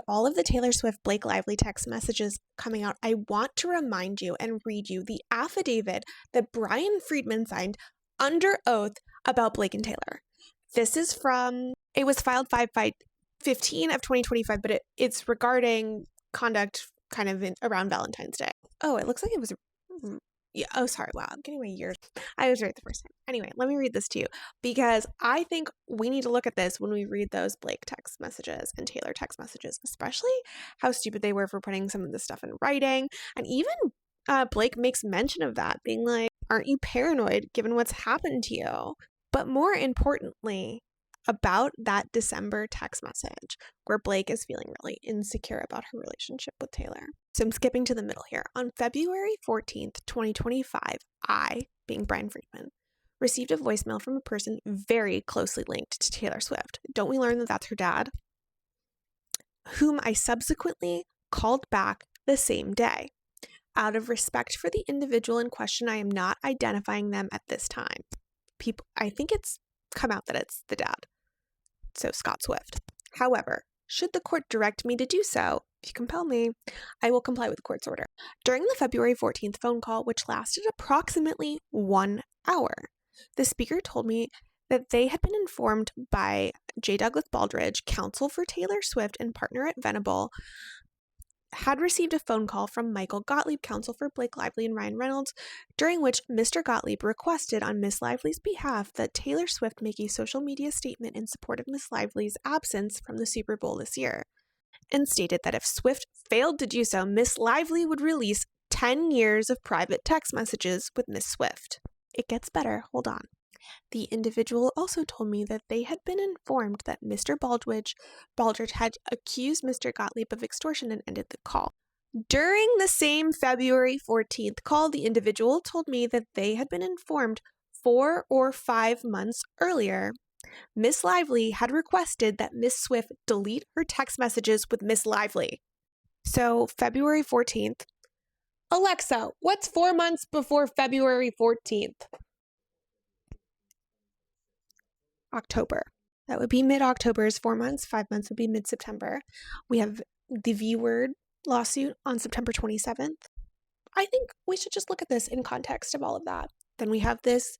all of the Taylor Swift Blake Lively text messages coming out, I want to remind you and read you the affidavit that Brian Friedman signed under oath about Blake and Taylor. This is from, it was filed 5/15 of 2025, but it's regarding conduct kind of around Valentine's Day. Oh, it looks like it was, yeah, oh, sorry, wow, I'm getting my years. I was right the first time. Anyway, let me read this to you because I think we need to look at this when we read those Blake text messages and Taylor text messages, especially how stupid they were for putting some of this stuff in writing. And even Blake makes mention of that, being like, aren't you paranoid given what's happened to you? But more importantly, about that December text message where Blake is feeling really insecure about her relationship with Taylor. So I'm skipping to the middle here. On February 14th, 2025, I, being Brian Friedman, received a voicemail from a person very closely linked to Taylor Swift. Don't we learn that that's her dad? Whom I subsequently called back the same day. Out of respect for the individual in question, I am not identifying them at this time. I think it's come out that it's the dad. So Scott Swift. However, should the court direct me to do so, if you compel me, I will comply with the court's order. During the February 14th phone call, which lasted approximately 1 hour, the speaker told me that they had been informed by J. Douglas Baldridge, counsel for Taylor Swift and partner at Venable, had received a phone call from Michael Gottlieb, counsel for Blake Lively and Ryan Reynolds, during which Mr. Gottlieb requested on Miss Lively's behalf that Taylor Swift make a social media statement in support of Miss Lively's absence from the Super Bowl this year, and stated that if Swift failed to do so, Miss Lively would release 10 years of private text messages with Miss Swift. It gets better, hold on. The individual also told me that they had been informed that Mr. Baldridge had accused Mr. Gottlieb of extortion and ended the call. During the same February 14th call, the individual told me that they had been informed 4 or 5 months earlier Miss Lively had requested that Miss Swift delete her text messages with Miss Lively. So February 14th. Alexa, what's 4 months before February 14th? October. That would be mid-October is 4 months. 5 months would be mid-September. We have the V-word lawsuit on September 27th. I think we should just look at this in context of all of that. Then we have this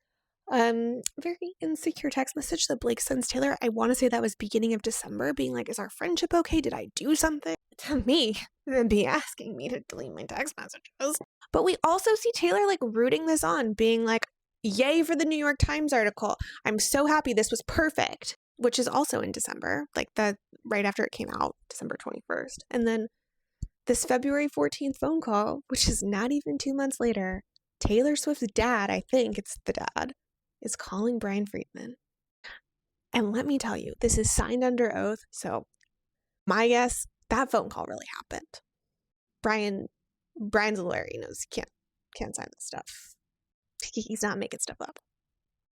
very insecure text message that Blake sends Taylor. I want to say that was beginning of December, being like, is our friendship okay? Did I do something to me? Then be asking me to delete my text messages. But we also see Taylor like rooting this on, being like, yay for the New York Times article. I'm so happy, this was perfect, which is also in December, like right after it came out, December 21st. And then this February 14th phone call, which is not even 2 months later, Taylor Swift's dad, I think it's the dad, is calling Brian Friedman. And let me tell you, this is signed under oath, so my guess, that phone call really happened. Brian's a lawyer, he knows he can't sign this stuff. He's not making stuff up.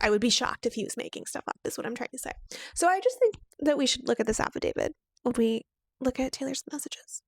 I would be shocked if he was making stuff up, is what I'm trying to say. So I just think that we should look at this affidavit when we look at Taylor's messages.